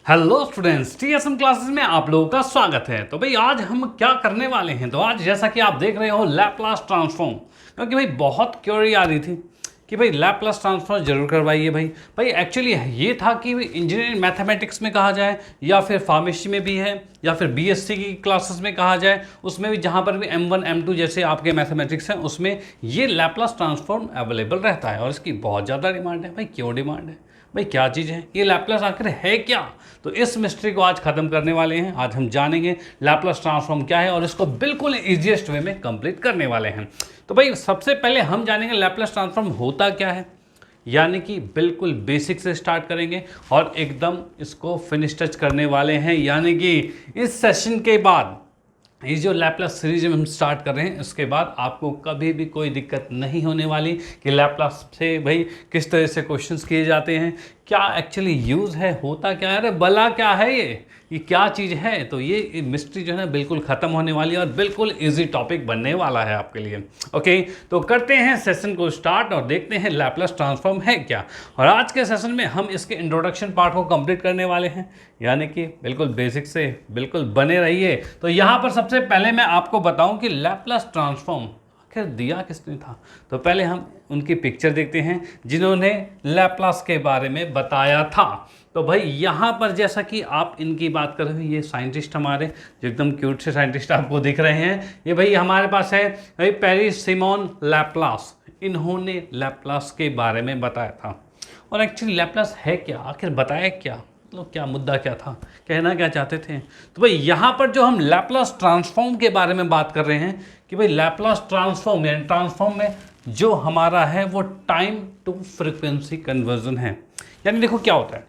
Hello students, TSM classes में आप लोगों का स्वागत है। तो भाई आज हम क्या करने वाले हैं, तो आज जैसा कि आप देख रहे हो लैपलास ट्रांसफॉर्म, क्योंकि भाई बहुत क्यूरी आ रही थी कि भाई लैपलास ट्रांसफॉर्म जरूर करवाइए। भाई एक्चुअली ये था कि इंजीनियरिंग मैथमेटिक्स में कहा जाए या फिर फार्मेसी में भी है या फिर बीएससी की क्लासेस में कहा जाए, उसमें भी जहाँ पर भी M1 M2 जैसे आपके मैथमेटिक्स हैं उसमें ये लैपलास ट्रांसफॉर्म अवेलेबल रहता है और इसकी बहुत ज़्यादा डिमांड है। भाई क्यों डिमांड है, भाई क्या चीज़ है ये लैपलास, आखिर है क्या? तो इस मिस्ट्री को आज ख़त्म करने वाले हैं। आज हम जानेंगे लैपलास ट्रांसफॉर्म क्या है और इसको बिल्कुल ईजीएस्ट वे में कंप्लीट करने वाले हैं। तो भाई सबसे पहले हम जानेंगे लैपलास ट्रांसफॉर्म होता क्या है, यानी कि बिल्कुल बेसिक से स्टार्ट करेंगे और एकदम इसको फिनिश टच करने वाले हैं। यानी कि इस सेशन के बाद ये जो लैपलास सीरीज हम स्टार्ट कर रहे हैं इसके बाद आपको कभी भी कोई दिक्कत नहीं होने वाली कि लैपलास से भाई किस तरह से क्वेश्चंस किए जाते हैं, क्या एक्चुअली यूज़ है, होता क्या है, अरे भला क्या है ये क्या चीज़ है। तो ये मिस्ट्री जो है ना बिल्कुल ख़त्म होने वाली है और बिल्कुल इजी टॉपिक बनने वाला है आपके लिए। ओके, तो करते हैं सेशन को स्टार्ट और देखते हैं लैपलास ट्रांसफॉर्म है क्या। और आज के सेशन में हम इसके इंट्रोडक्शन पार्ट को कंप्लीट करने वाले हैं, यानी कि बिल्कुल बेसिक से बिल्कुल बने रहिए। तो यहाँ पर सबसे पहले मैं आपको बताऊँ कि लैपलास ट्रांसफॉर्म दिया किसने था। तो पहले हम उनकी पिक्चर देखते हैं जिन्होंने लैपलास के बारे में बताया था। तो भाई यहाँ पर जैसा कि आप इनकी बात कर रहे हो, ये साइंटिस्ट हमारे जो एकदम क्यूट से साइंटिस्ट आपको दिख रहे हैं, ये भाई हमारे पास है भाई पेरिस सिमोन लैपलास। इन्होंने लैपलास के बारे में बताया था। और एक्चुअली लैपलास है क्या, आखिर बताया क्या, मतलब क्या मुद्दा क्या था, कहना क्या चाहते थे। तो भाई यहाँ पर जो हम लैपलास ट्रांसफॉर्म के बारे में बात कर रहे हैं कि भाई लैपलास ट्रांसफॉर्म यानी ट्रांसफॉर्म में जो हमारा है वो टाइम टू फ्रीक्वेंसी कन्वर्जन है। यानी देखो क्या होता है,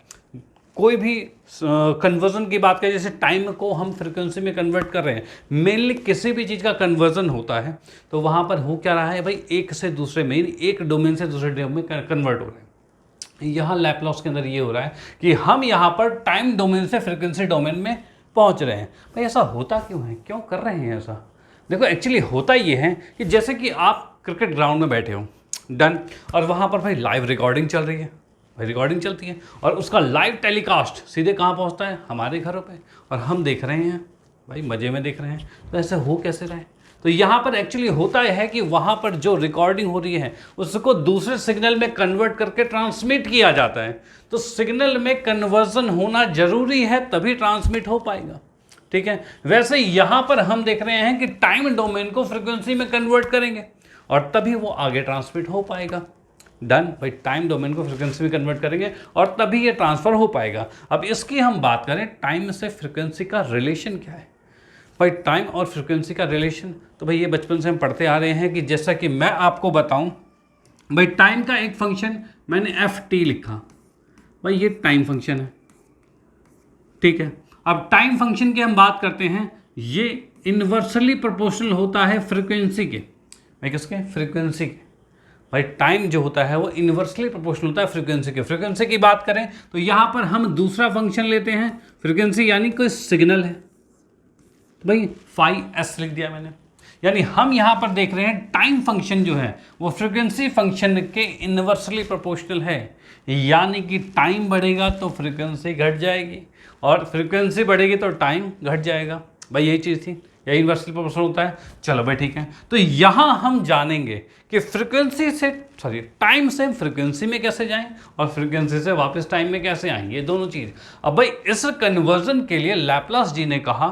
कोई भी कन्वर्जन की बात करें, जैसे टाइम को हम फ्रीक्वेंसी में कन्वर्ट कर रहे हैं, मेनली किसी भी चीज़ का कन्वर्जन होता है तो वहाँ पर हो क्या रहा है भाई, एक से दूसरे में, एक डोमेन से दूसरे डोमेन में कन्वर्ट हो रहे हैं। यहाँ लैपलास के अंदर ये हो रहा है कि हम यहाँ पर टाइम डोमेन से फ्रीक्वेंसी डोमेन में पहुँच रहे हैं। भाई ऐसा होता क्यों है, क्यों कर रहे हैं ऐसा? देखो एक्चुअली होता ये है कि जैसे कि आप क्रिकेट ग्राउंड में बैठे हो, डन, और वहाँ पर भाई लाइव रिकॉर्डिंग चल रही है, भाई रिकॉर्डिंग चलती है और उसका लाइव टेलीकास्ट सीधे कहाँ पहुँचता है, हमारे घरों पे, और हम देख रहे हैं भाई, मज़े में देख रहे हैं। तो ऐसे हो कैसे रहे? तो यहाँ पर एक्चुअली होता है कि वहाँ पर जो रिकॉर्डिंग हो रही है उसको दूसरे सिग्नल में कन्वर्ट करके ट्रांसमिट किया जाता है। तो सिग्नल में कन्वर्जन होना जरूरी है तभी ट्रांसमिट हो पाएगा, ठीक है। वैसे यहाँ पर हम देख रहे हैं कि टाइम डोमेन को फ्रीक्वेंसी में कन्वर्ट करेंगे और तभी वो आगे ट्रांसमिट हो पाएगा। डन भाई, टाइम डोमेन को फ्रीक्वेंसी में कन्वर्ट करेंगे और तभी ये ट्रांसफ़र हो पाएगा। अब इसकी हम बात करें, टाइम से फ्रीक्वेंसी का रिलेशन क्या है भाई, टाइम और फ्रीक्वेंसी का रिलेशन। तो भाई ये बचपन से हम पढ़ते आ रहे हैं कि जैसा कि मैं आपको बताऊं भाई, टाइम का एक फंक्शन मैंने ft लिखा, भाई ये टाइम फंक्शन है, ठीक है। अब टाइम फंक्शन की हम बात करते हैं, ये इन्वर्सली प्रोपोर्शनल होता है फ्रीक्वेंसी के, भाई किसके, फ्रीक्वेंसी के। भाई टाइम जो होता है वो इन्वर्सली प्रोपोर्शनल होता है फ्रीक्वेंसी के। फ्रीक्वेंसी की बात करें तो यहाँ पर हम दूसरा फंक्शन लेते हैं, फ्रीक्वेंसी यानी कोई सिग्नल है, तो भाई फाई एस लिख दिया मैंने। यानी हम यहाँ पर देख रहे हैं टाइम फंक्शन जो है वो फ्रीक्वेंसी फंक्शन के इन्वर्सली प्रोपोर्शनल है, यानी कि टाइम बढ़ेगा तो फ्रीक्वेंसी घट जाएगी और फ्रीक्वेंसी बढ़ेगी तो टाइम घट जाएगा। भाई यही चीज़ थी, यही इन्वर्सली प्रोपोर्शनल होता है। चलो भाई ठीक है, तो यहाँ हम जानेंगे कि फ्रीक्वेंसी से टाइम से फ्रीक्वेंसी में कैसे जाएं और फ्रीक्वेंसी से वापस टाइम में कैसे आएं, ये दोनों चीज़। अब भाई इस कन्वर्जन के लिए लैपलास जी ने कहा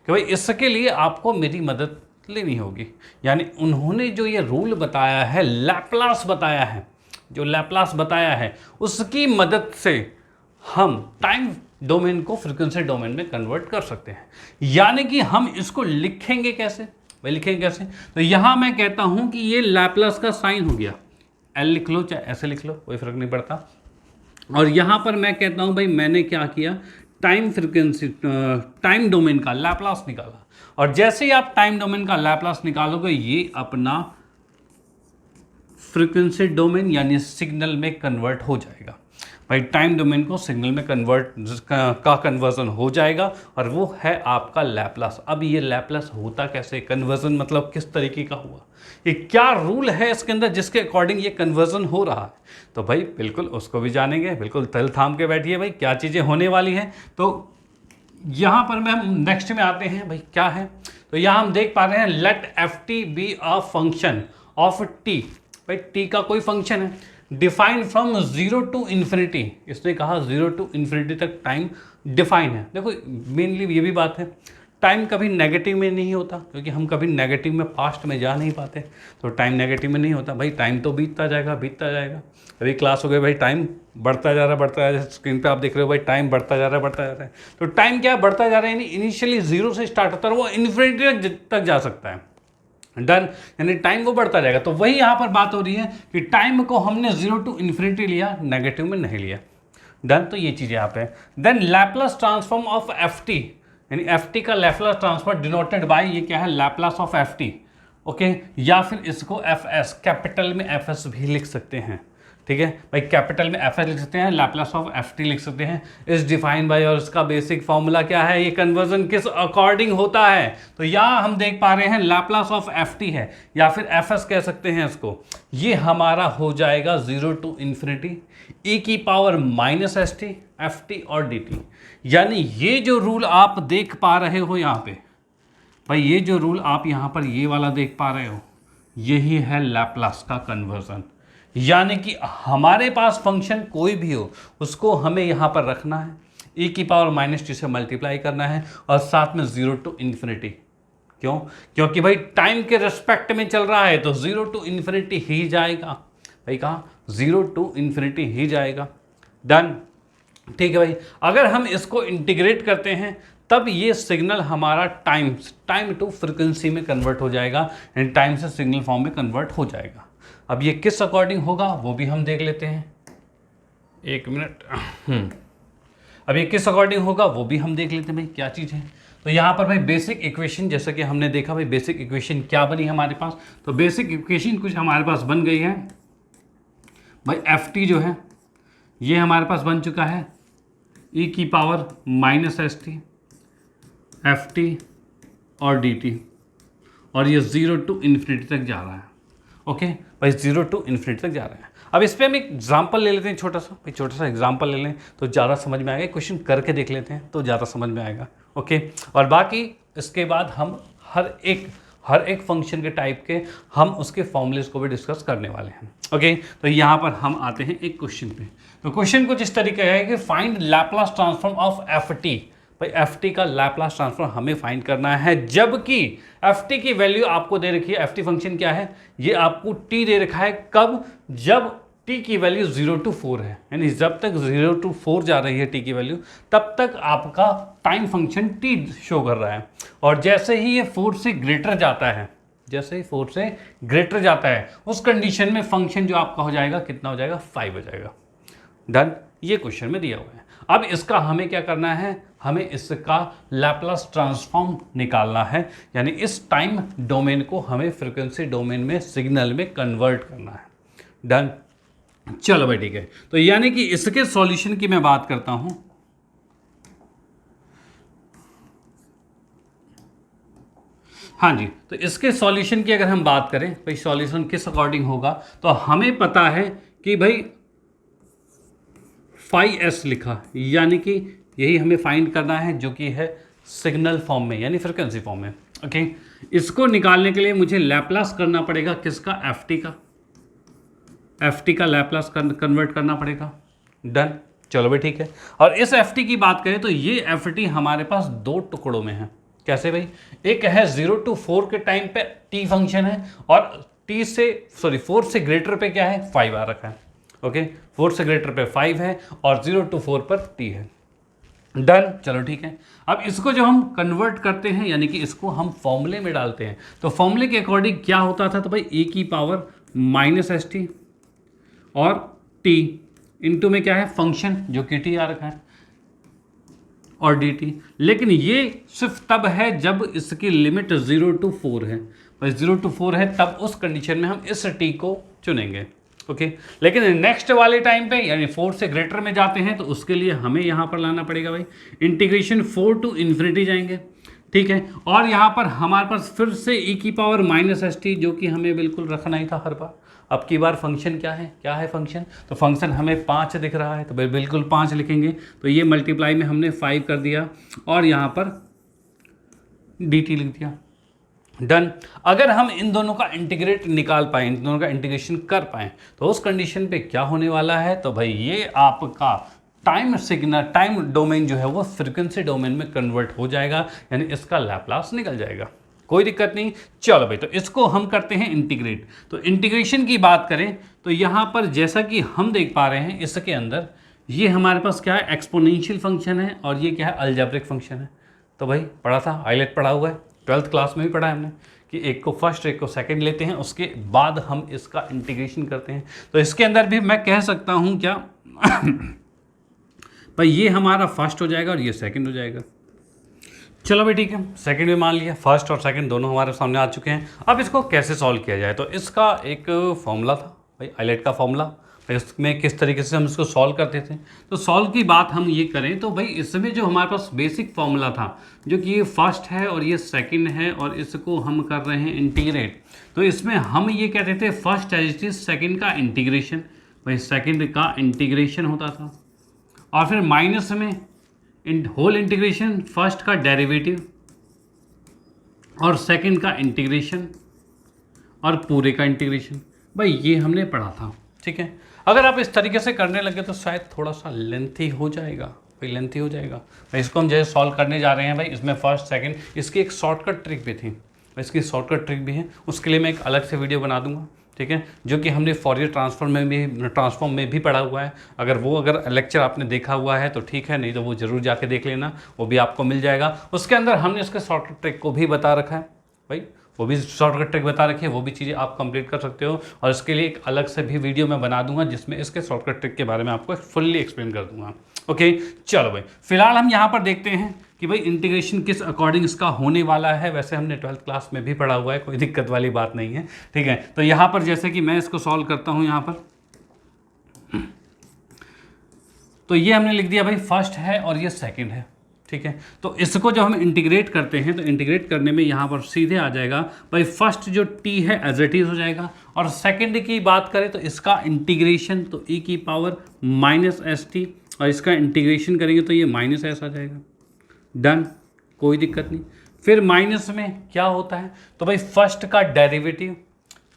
कि भाई इसके लिए आपको मेरी मदद लेनी होगी। यानी उन्होंने जो ये रूल बताया है, लैपलास बताया है, जो लैपलास बताया है उसकी मदद से हम टाइम डोमेन को फ्रीक्वेंसी डोमेन में कन्वर्ट कर सकते हैं। यानी कि हम इसको लिखेंगे कैसे भाई, लिखेंगे कैसे? तो यहाँ मैं कहता हूँ कि ये लैपलास का साइन हो गया, एल लिख लो चाहे ऐसे लिख लो, कोई फर्क नहीं पड़ता। और यहाँ पर मैं कहता हूँ भाई मैंने क्या किया, टाइम फ्रीक्वेंसी टाइम डोमेन का लैपलास निकाला, और जैसे ही आप टाइम डोमेन का लैपलास निकालोगे ये अपना फ्रीक्वेंसी डोमेन यानी सिग्नल में कन्वर्ट हो जाएगा। भाई टाइम डोमेन को सिग्नल में का कन्वर्जन हो जाएगा और वो है आपका लैप्लास। अब ये लैप्लास होता कैसे, कन्वर्जन मतलब किस तरीके का हुआ, ये क्या रूल है इसके अंदर जिसके अकॉर्डिंग ये कन्वर्जन हो रहा है, तो भाई बिल्कुल उसको भी जानेंगे। बिल्कुल तल थाम के बैठिए भाई, क्या चीज़ें होने वाली हैं। तो यहाँ पर हम नेक्स्ट में आते हैं भाई, क्या है, तो यहाँ हम देख पा रहे हैं let f t be a function of t. भाई टी का कोई फंक्शन है, डिफाइन फ्रॉम 0 टू इन्फिनिटी। इसने कहा 0 टू इन्फिनिटी तक टाइम डिफाइन है। देखो मेनली ये भी बात है, टाइम कभी नेगेटिव में नहीं होता, क्योंकि हम कभी नेगेटिव में पास्ट में जा नहीं पाते, तो टाइम नेगेटिव में नहीं होता। भाई टाइम तो बीतता जाएगा बीतता जाएगा। अभी क्लास हो गई भाई, टाइम बढ़ता जा रहा है बढ़ता जा रहा है, स्क्रीन पे आप देख रहे हो भाई टाइम बढ़ता जा रहा है बढ़ता जा रहा है। तो टाइम क्या बढ़ता जा रहा है, यानी इनिशियली 0 से स्टार्ट होता है, वो इन्फिनिटी तक जा सकता है। डन, यानी टाइम वो बढ़ता जाएगा। तो वही यहाँ पर बात हो रही है कि टाइम को हमने 0 टू इन्फिनिटी लिया, नेगेटिव में नहीं लिया। डन, तो ये चीज़ यहाँ पे। Then Laplace transform of f t, यानी एफ टी का लैप्लास ट्रांसफॉर्म डिनोटेड बाय, ये क्या है, Laplace of f t. Okay, या फिर इसको एफ एस, कैपिटल में एफ एस भी लिख सकते हैं। ठीक है भाई, कैपिटल में एफ एस लिख सकते हैं, लैप्लास ऑफ एफ टी लिख सकते हैं। इज डिफाइंड बाय, और इसका बेसिक फॉर्मूला क्या है, ये कन्वर्जन किस अकॉर्डिंग होता है। तो यहाँ हम देख पा रहे हैं लैप्लास ऑफ एफ टी है, या फिर एफ एस कह सकते हैं इसको। ये हमारा हो जाएगा 0 टू इन्फिनिटी ई की power minus S T F T और डी टी। यानी ये जो रूल आप देख पा रहे हो यहाँ पे भाई, ये जो रूल आप यहाँ पर ये वाला देख पा रहे हो, यही है लैप्लास का कन्वर्जन। यानी कि हमारे पास फंक्शन कोई भी हो, उसको हमें यहाँ पर रखना है, e की पावर माइनस टी से मल्टीप्लाई करना है, और साथ में 0 टू इन्फिनिटी। क्यों? क्योंकि भाई टाइम के रिस्पेक्ट में चल रहा है, तो 0 टू इन्फिनिटी ही जाएगा। भाई कहा 0 टू इन्फिनिटी ही जाएगा। डन, ठीक है भाई। अगर हम इसको इंटीग्रेट करते हैं तब ये सिग्नल हमारा टाइम टू फ्रीक्वेंसी में कन्वर्ट हो जाएगा, एंड टाइम से सिग्नल फॉर्म में कन्वर्ट हो जाएगा। अब ये किस अकॉर्डिंग होगा वो भी हम देख लेते हैं, एक मिनट। अब ये किस अकॉर्डिंग होगा वो भी हम देख लेते हैं भाई, क्या चीज़ है। तो यहाँ पर भाई बेसिक इक्वेशन, जैसा कि हमने देखा भाई बेसिक इक्वेशन क्या बनी हमारे पास, तो बेसिक इक्वेशन कुछ हमारे पास बन गई है भाई। एफ टी जो है ये हमारे पास बन चुका है ई की power minus S T F T और डी टी, और ये 0 टू इन्फिनिटी तक जा रहा है। ओके भाई, 0 टू इन्फिनिटी तक जा रहा है। अब इस पर हम एक एग्जाम्पल ले लेते हैं, छोटा सा भाई, छोटा सा एग्जाम्पल ले लें तो ज़्यादा समझ में आएगा। क्वेश्चन करके देख लेते हैं तो ज़्यादा समझ में आएगा। ओके, और बाकी इसके बाद हम हर एक फंक्शन के टाइप के हम उसके फॉर्मूलेस को भी डिस्कस करने वाले हैं। ओके, तो यहाँ पर हम आते हैं एक क्वेश्चन पे। तो क्वेश्चन कुछ इस तरीके का है कि find Laplace transform of f T. भाई एफ टी का लैप्लास ट्रांसफॉर्म हमें फाइंड करना है, जबकि एफ टी की वैल्यू आपको दे रखी है। एफ टी फंक्शन क्या है, ये आपको टी दे रखा है। कब? जब टी की वैल्यू 0 टू 4 है, यानी जब तक 0 टू 4 जा रही है टी की वैल्यू, तब तक आपका टाइम फंक्शन टी शो कर रहा है। और जैसे ही ये 4 से ग्रेटर जाता है, जैसे ही 4 से ग्रेटर जाता है, उस कंडीशन में फंक्शन जो आपका हो जाएगा कितना हो जाएगा, 5 हो जाएगा। डन, ये क्वेश्चन में दिया हुआ है। अब इसका हमें क्या करना है, हमें इसका लैप्लास ट्रांसफॉर्म निकालना है, यानी इस टाइम डोमेन को हमें फ्रीक्वेंसी डोमेन में सिग्नल में कन्वर्ट करना है। डन, चलो भाई ठीक है। तो यानी कि इसके सॉल्यूशन की मैं बात करता हूं। हाँ जी, तो इसके सॉल्यूशन की अगर हम बात करें भाई, सॉल्यूशन किस अकॉर्डिंग होगा, तो हमें पता है कि भाई 5s लिखा, यानी कि यही हमें फाइंड करना है, जो कि है सिग्नल फॉर्म में यानी फ्रीक्वेंसी फॉर्म में। ओके, इसको निकालने के लिए मुझे लैप्लास करना पड़ेगा किसका, एफ टी का लैप्लास कन्वर्ट करना पड़ेगा। डन, चलो भाई ठीक है। और इस एफ टी की बात करें तो ये एफ टी हमारे पास 2 टुकड़ों में है। कैसे भाई, एक है 0 टू 4 के टाइम पे टी फंक्शन है, और 4 से ग्रेटर पे क्या है, 5 आ रखा है। ओके, 4 से ग्रेटर पे 5 है और 0 टू 4 पर टी है। डन, चलो ठीक है। अब इसको जो हम कन्वर्ट करते हैं, यानी कि इसको हम फॉर्मूले में डालते हैं, तो फॉर्मूले के अकॉर्डिंग क्या होता था, तो भाई ए की पावर माइनस एस टी और टी इनटू में क्या है, फंक्शन जो कि टी आ रखा है, और डी टी। लेकिन ये सिर्फ तब है जब इसकी लिमिट 0 टू 4 है। भाई 0 टू 4 है, तब उस कंडीशन में हम इस टी को चुनेंगे। ओके। लेकिन नेक्स्ट वाले टाइम पे यानी 4 से ग्रेटर में जाते हैं तो उसके लिए हमें यहाँ पर लाना पड़ेगा भाई इंटीग्रेशन 4 टू इन्फिनिटी जाएंगे, ठीक है। और यहाँ पर हमारे पास फिर से e की पावर माइनस एस टी, जो कि हमें बिल्कुल रखना ही था हर बार। अब की बार फंक्शन क्या है फंक्शन, तो फंक्शन हमें 5 दिख रहा है तो बिल्कुल 5 लिखेंगे। तो ये मल्टीप्लाई में हमने 5 कर दिया और यहाँ पर dt लिख दिया, डन। अगर हम इन दोनों का इंटीग्रेट निकाल पाए, इन दोनों का इंटीग्रेशन कर पाए, तो उस कंडीशन पे क्या होने वाला है, तो भाई ये आपका टाइम सिग्नल, टाइम डोमेन जो है वो फ्रीक्वेंसी डोमेन में कन्वर्ट हो जाएगा, यानी इसका लैप्लास निकल जाएगा। कोई दिक्कत नहीं। चलो भाई, तो इसको हम करते हैं इंटीग्रेट। तो इंटीग्रेशन की बात करें तो यहाँ पर जैसा कि हम देख पा रहे हैं, इसके अंदर ये हमारे पास क्या है, एक्सपोनेंशियल फंक्शन है और ये क्या है, अलजेब्रिक फंक्शन है। तो भाई पढ़ा था, आइलेट पढ़ा हुआ है, 12th क्लास में भी पढ़ा है हमने कि एक को फर्स्ट एक को सेकंड लेते हैं, उसके बाद हम इसका इंटीग्रेशन करते हैं। तो इसके अंदर भी मैं कह सकता हूँ क्या भाई ये हमारा फर्स्ट हो जाएगा और ये सेकंड हो जाएगा। चलो भाई ठीक है, सेकंड भी मान लिया, फर्स्ट और सेकंड दोनों हमारे सामने आ चुके हैं। अब इसको कैसे सॉल्व किया जाए, तो इसका एक फॉर्मूला था भाई, आइलेट का फॉर्मूला। इसमें किस तरीके से हम इसको सॉल्व करते थे, तो सॉल्व की बात हम ये करें तो भाई इसमें जो हमारे पास बेसिक फॉर्मूला था, जो कि ये फर्स्ट है और ये सेकंड है और इसको हम कर रहे हैं इंटीग्रेट, तो इसमें हम ये कहते थे first as it is second का इंटीग्रेशन, भाई सेकंड का इंटीग्रेशन होता था। और फिर माइनस में होल इंटीग्रेशन, फर्स्ट का डेरिवेटिव और सेकंड का इंटीग्रेशन और पूरे का इंटीग्रेशन। भाई ये हमने पढ़ा था, ठीक है। अगर आप इस तरीके से करने लगे तो शायद थोड़ा सा लेंथी हो जाएगा, भाई लेंथी हो जाएगा। भाई इसको हम जैसे सॉल्व करने जा रहे हैं भाई, इसमें फर्स्ट सेकंड, इसकी एक शॉर्टकट ट्रिक भी थी, इसकी शॉर्टकट ट्रिक भी है, उसके लिए मैं एक अलग से वीडियो बना दूंगा, ठीक है, जो कि हमने फॉरियर ट्रांसफॉर्म में भी पढ़ा हुआ है। अगर लेक्चर आपने देखा हुआ है तो ठीक है, नहीं तो वो जरूर जाके देख लेना, वो भी आपको मिल जाएगा। उसके अंदर हमने इसके शॉर्टकट ट्रिक को भी बता रखा है भाई, वो भी शॉर्टकट ट्रिक बता रखी है, वो भी चीज़ें आप कंप्लीट कर सकते हो। और इसके लिए एक अलग से भी वीडियो मैं बना दूंगा जिसमें इसके शॉर्टकट ट्रिक के बारे में आपको फुल्ली एक्सप्लेन कर दूंगा। ओके चलो भाई, फिलहाल हम यहाँ पर देखते हैं कि भाई इंटीग्रेशन किस अकॉर्डिंग इसका होने वाला है। वैसे हमने 12th क्लास में भी पढ़ा हुआ है, कोई दिक्कत वाली बात नहीं है, ठीक है। तो यहाँ पर जैसे कि मैं इसको सॉल्व करता हूँ यहाँ पर, तो ये हमने लिख दिया भाई फर्स्ट है और ये सेकंड है, ठीक है। तो इसको जब हम इंटीग्रेट करते हैं तो इंटीग्रेट करने में यहाँ पर सीधे आ जाएगा भाई फर्स्ट जो t है एज इट इज हो जाएगा, और सेकंड की बात करें तो इसका इंटीग्रेशन तो e की पावर माइनस एस टी, और इसका इंटीग्रेशन करेंगे तो ये माइनस एस आ जाएगा, डन, कोई दिक्कत नहीं। फिर माइनस में क्या होता है, तो भाई फर्स्ट का डेरिवेटिव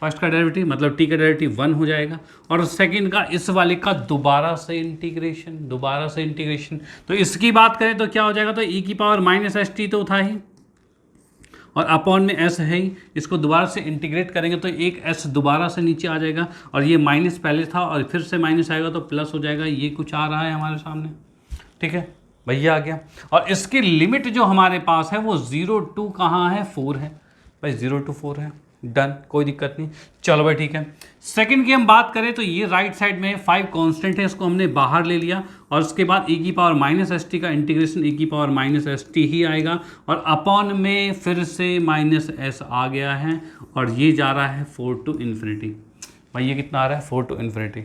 मतलब t का डेरिवेटिव 1 हो जाएगा, और सेकंड का इस वाले का दोबारा से इंटीग्रेशन। तो इसकी बात करें तो क्या हो जाएगा, तो e की पावर माइनस एस टी तो था ही, और अपॉन में s है ही, इसको दोबारा से इंटीग्रेट करेंगे तो एक s दोबारा से नीचे आ जाएगा, और ये माइनस पहले था और फिर से माइनस आएगा तो प्लस हो जाएगा। ये कुछ आ रहा है हमारे सामने, ठीक है, भैया आ गया। और इसकी लिमिट जो हमारे पास है वो 0 to कहाँ है, 4 है भाई, 0 to 4 है, डन, कोई दिक्कत नहीं। चलो भाई ठीक है, सेकंड की हम बात करें तो ये राइट साइड में 5 कांस्टेंट है, इसको हमने बाहर ले लिया, और उसके बाद e की पावर माइनस एस टी का इंटीग्रेशन e की पावर माइनस एस टी ही आएगा, और अपॉन में फिर से माइनस एस आ गया है, और ये जा रहा है 4 to इन्फिनिटी। भाई ये कितना आ रहा है, 4 to इन्फिनिटी,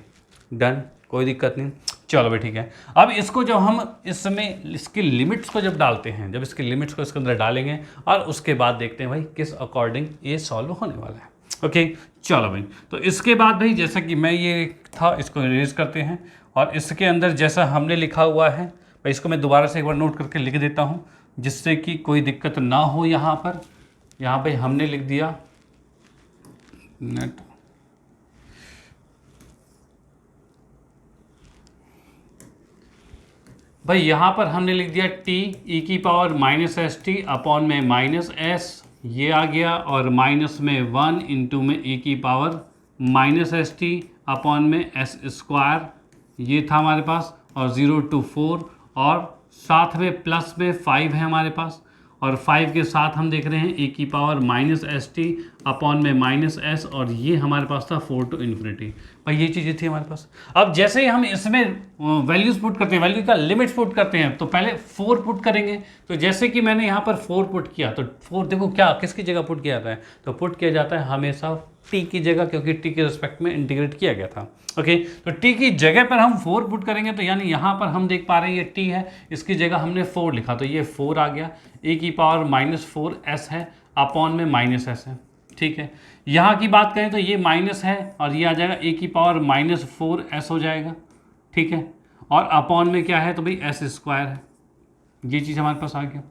डन, कोई दिक्कत नहीं। चलो भाई ठीक है, अब इसको जब हम इसमें इसकी लिमिट्स को जब डालते हैं, जब इसकी लिमिट्स को इसके अंदर डालेंगे और उसके बाद देखते हैं भाई किस अकॉर्डिंग ये सॉल्व होने वाला है। ओके चलो भाई, तो इसके बाद भाई जैसा कि मैं ये था इसको इरेज करते हैं, और इसके अंदर जैसा हमने लिखा हुआ है भाई इसको मैं दोबारा से एक बार नोट करके लिख देता हूँ जिससे कि कोई दिक्कत ना हो। यहाँ पे हमने लिख दिया नेट, भाई यहाँ पर हमने लिख दिया t e की power minus S T upon में माइनस एस, ये आ गया, और माइनस में 1 इंटू में e की power minus S T upon में एस स्क्वायर, ये था हमारे पास, और 0 to 4, और साथ में प्लस में 5 है हमारे पास, और 5 के साथ हम देख रहे हैं e की power minus S T upon में माइनस एस, और ये हमारे पास था 4 to इन्फिनिटी। भाई ये चीज़ें थी हमारे पास। अब जैसे ही हम इसमें वैल्यूज़ पुट करते हैं, वैल्यू का लिमिट्स पुट करते हैं, तो पहले 4 पुट करेंगे। तो जैसे कि मैंने यहाँ पर 4 पुट किया, तो 4 देखो क्या किसकी जगह पुट किया जाता है, तो पुट किया जाता है हमेशा टी की जगह, क्योंकि टी के रिस्पेक्ट में इंटीग्रेट किया गया था। ओके, तो टी की जगह पर हम 4 पुट करेंगे, तो यानी यहाँ पर हम देख पा रहे हैं ये टी है, इसकी जगह हमने 4 लिखा, तो ये 4 आ गया। ए की पावर -4s है, अपॉन में -s है, ठीक है। यहाँ की बात करें तो ये माइनस है और ये आ जाएगा ए की पावर -4s हो जाएगा, ठीक है। और अपॉन में क्या है, तो भाई s² है, ये चीज़ हमारे पास आ गया।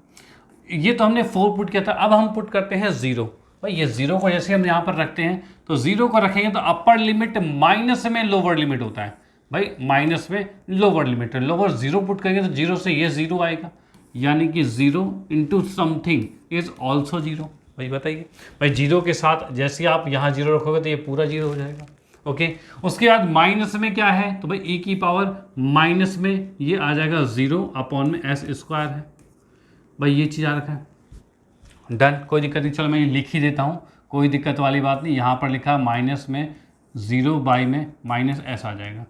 ये तो हमने 4 पुट किया था, अब हम पुट करते हैं 0। भाई ये 0 को जैसे हम यहाँ पर रखते हैं, तो 0 को रखेंगे तो अपर लिमिट माइनस में लोअर लिमिट होता है, भाई माइनस में लोअर लिमिट है, लोअर 0 पुट करेंगे तो 0 से ये 0 आएगा, यानी कि 0 इंटू समथिंग इज ऑल्सो 0। भाई बताइए, भाई 0 के साथ जैसे आप यहाँ 0 रखोगे तो ये पूरा 0 हो जाएगा। ओके, उसके बाद माइनस में क्या है, तो भाई ए की पावर माइनस में ये आ जाएगा 0 अपॉन में s² है। भाई ये चीज़ आ रखा है, डन, कोई दिक्कत नहीं। चलो मैं ये लिख ही देता हूँ, कोई दिक्कत वाली बात नहीं। यहाँ पर लिखा माइनस में 0 बाई में -s आ जाएगा,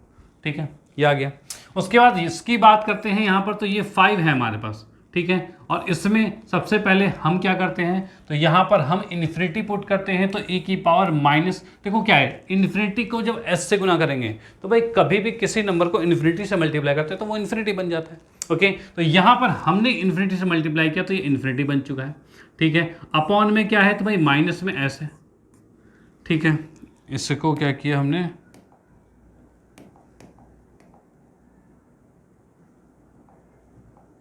ठीक है, ये आ गया। उसके बाद इसकी बात करते हैं यहाँ पर, तो ये 5 है हमारे पास, ठीक है। और इसमें सबसे पहले हम क्या करते हैं, तो यहाँ पर हम इन्फिनिटी पुट करते हैं, तो ए की पावर माइनस, देखो क्या है, इन्फिनिटी को जब s से गुना करेंगे तो भाई कभी भी किसी नंबर को इन्फिनिटी से मल्टीप्लाई करते हैं तो वो इन्फिनिटी बन जाता है। ओके, तो यहाँ पर हमने इन्फिनिटी से मल्टीप्लाई किया तो ये इन्फिनिटी बन चुका है, ठीक है। अपॉन में क्या है, तो भाई माइनस में s है, ठीक है। इसको क्या किया हमने,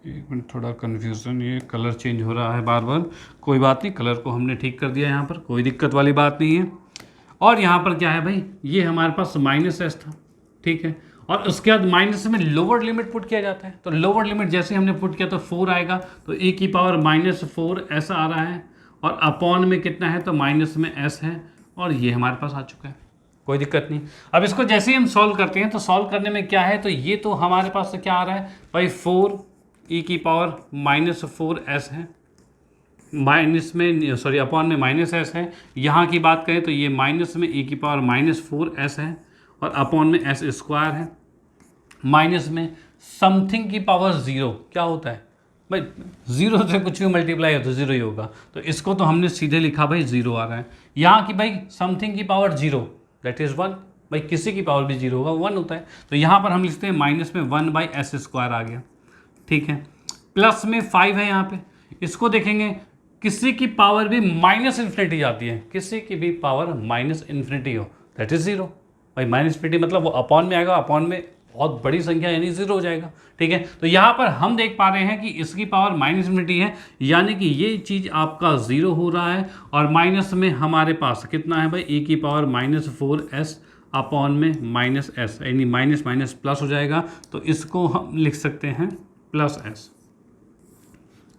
एक मिनट, थोड़ा कन्फ्यूज़न, ये कलर चेंज हो रहा है बार बार, कोई बात नहीं, कलर को हमने ठीक कर दिया यहाँ पर, कोई दिक्कत वाली बात नहीं है। और यहाँ पर क्या है भाई, ये हमारे पास -s था, ठीक है। और उसके बाद माइनस में लोअर लिमिट पुट किया जाता है, तो लोअर लिमिट जैसे हमने पुट किया तो 4 आएगा, तो ए की पावर -4s आ रहा है, और अपॉन में कितना है, तो माइनस में s है, और ये हमारे पास आ चुका है, कोई दिक्कत नहीं। अब इसको जैसे ही हम सॉल्व करते हैं, तो सॉल्व करने में क्या है, तो ये तो हमारे पास क्या आ रहा है भाई, 4 e की पावर -4s है, माइनस में सॉरी अपॉन में -s है। यहाँ की बात करें तो ये माइनस में e की पावर -4s है, और अपॉन में s² है, माइनस में समथिंग की पावर 0 क्या होता है भाई, 0 से कुछ भी मल्टीप्लाई हो तो 0 ही होगा, तो इसको तो हमने सीधे लिखा भाई 0 आ रहा है। यहाँ की भाई समथिंग की पावर 0 दैट इज़ 1, भाई किसी की पावर भी 0 होगा, 1 होता है, तो यहाँ पर हम लिखते हैं माइनस में 1/s² आ गया, ठीक है। प्लस में 5 है यहाँ पे, इसको देखेंगे, किसी की पावर भी -इन्फिनिटी आती है, किसी की भी पावर -इन्फिनिटी हो दैट इज 0। भाई -इन्फिनिटी मतलब वो अपॉन में आएगा, अपॉन में बहुत बड़ी संख्या यानी 0 हो जाएगा, ठीक है। तो यहाँ पर हम देख पा रहे हैं कि इसकी पावर -इन्फिनिटी है, यानी कि ये चीज़ आपका 0 हो रहा है, और माइनस में हमारे पास कितना है भाई, ए की पावर -4s अपॉन में -s, यानी माइनस माइनस प्लस हो जाएगा, तो इसको हम लिख सकते हैं +s,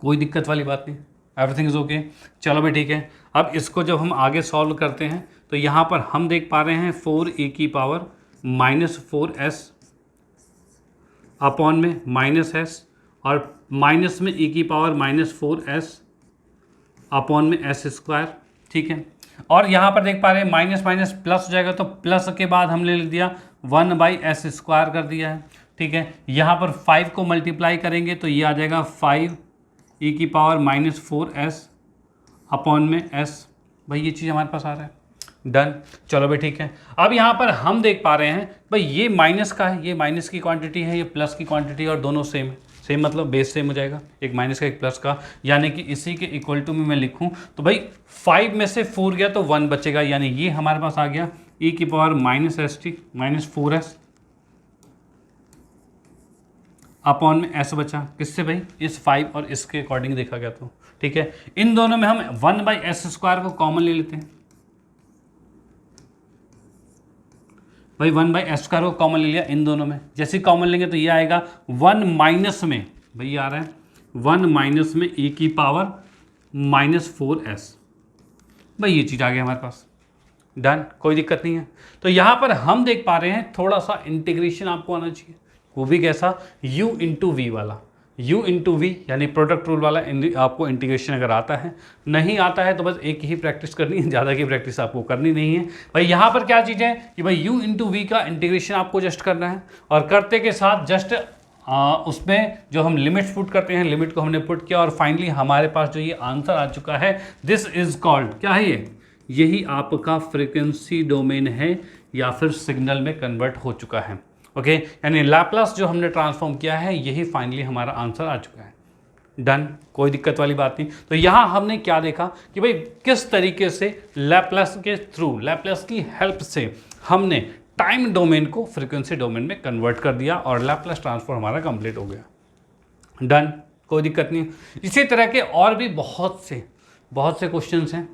कोई दिक्कत वाली बात नहीं, एवरीथिंग इज ओके। चलो भाई ठीक है, अब इसको जब हम आगे सॉल्व करते हैं तो यहाँ पर हम देख पा रहे हैं 4e की पावर -4s अपॉन में -s, और माइनस में e की पावर -4s अपॉन में s², ठीक है। और यहाँ पर देख पा रहे हैं माइनस माइनस प्लस हो जाएगा, तो प्लस के बाद हमने लिख दिया 1/s² कर दिया है, ठीक है। यहाँ पर 5 को मल्टीप्लाई करेंगे तो ये आ जाएगा 5e की पावर -4s अपॉन में s, भाई ये चीज़ हमारे पास आ रहा है, डन। चलो भाई ठीक है, अब यहाँ पर हम देख पा रहे हैं भाई ये माइनस का है, ये माइनस की क्वांटिटी है, ये प्लस की क्वांटिटी है, और दोनों सेम है, सेम मतलब बेस सेम हो जाएगा, एक माइनस का एक प्लस का, यानी कि इसी के इक्वल टू में मैं लिखूं तो भाई 5 में से 4 गया तो 1 बचेगा, यानी ये हमारे पास आ गया e की पावर -4s अपॉन में s बचा, किससे भाई, इस 5 और इसके अकॉर्डिंग देखा गया तो, ठीक है। इन दोनों में हम 1/s² को कॉमन ले लेते हैं, भाई 1/s² को कॉमन ले लिया इन दोनों में, जैसे कॉमन लेंगे तो ये आएगा 1 माइनस में, भाई ये आ रहा है 1 माइनस में e की पावर -4s, भाई ये चीज़ आ गई हमारे पास, डन, कोई दिक्कत नहीं है। तो यहाँ पर हम देख पा रहे हैं थोड़ा सा इंटीग्रेशन आपको आना चाहिए, वो भी कैसा, u इंटू वी वाला, u इंटू वी यानी प्रोडक्ट रूल वाला आपको इंटीग्रेशन अगर आता है, नहीं आता है तो बस एक ही प्रैक्टिस करनी है, ज़्यादा की प्रैक्टिस आपको करनी नहीं है। भाई यहाँ पर क्या चीज़ है कि भाई u इंटू वी का इंटीग्रेशन आपको जस्ट करना है, और करते के साथ जस्ट उसमें जो हम लिमिट्स पुट करते हैं, लिमिट को हमने पुट किया, और फाइनली हमारे पास जो ये आंसर आ चुका है, दिस इज कॉल्ड, क्या है यही आपका फ्रीक्वेंसी डोमेन है या फिर सिग्नल में कन्वर्ट हो चुका है। ओके, यानी लैप्लास जो हमने ट्रांसफॉर्म किया है यही फाइनली हमारा आंसर आ चुका है। डन, कोई दिक्कत वाली बात नहीं। तो यहाँ हमने क्या देखा कि भाई किस तरीके से लैप्लास के थ्रू, लैप्लास की हेल्प से हमने टाइम डोमेन को फ्रीक्वेंसी डोमेन में कन्वर्ट कर दिया और लैप्लास ट्रांसफॉर्म हमारा कंप्लीट हो गया। डन, कोई दिक्कत नहीं। इसी तरह के और भी बहुत से क्वेश्चंस हैं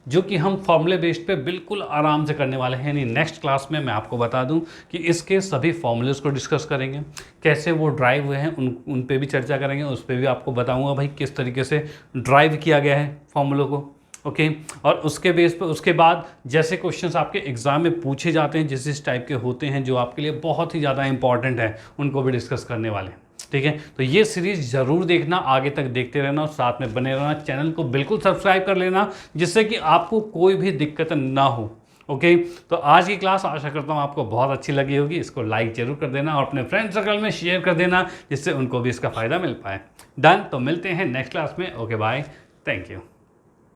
जो कि हम फॉर्मूले बेस्ड पे बिल्कुल आराम से करने वाले हैं। यानी नेक्स्ट क्लास में मैं आपको बता दूं कि इसके सभी फॉर्मूलेस को डिस्कस करेंगे, कैसे वो ड्राइव हुए हैं उन पे भी चर्चा करेंगे, उस पर भी आपको बताऊंगा भाई किस तरीके से ड्राइव किया गया है फॉर्मूलों को। ओके, और उसके बेस पे उसके बाद जैसे क्वेश्चंस आपके एग्जाम में पूछे जाते हैं जिस टाइप के होते हैं जो आपके लिए बहुत ही ज़्यादा इंपॉर्टेंट है, उनको भी डिस्कस करने वाले हैं। ठीक है, तो ये सीरीज़ ज़रूर देखना, आगे तक देखते रहना और साथ में बने रहना। चैनल को बिल्कुल सब्सक्राइब कर लेना जिससे कि आपको कोई भी दिक्कत ना हो। ओके, तो आज की क्लास आशा करता हूँ आपको बहुत अच्छी लगी होगी। इसको लाइक जरूर कर देना और अपने फ्रेंड सर्कल में शेयर कर देना जिससे उनको भी इसका फ़ायदा मिल पाए। डन, तो मिलते हैं नेक्स्ट क्लास में। Okay, bye, thank you.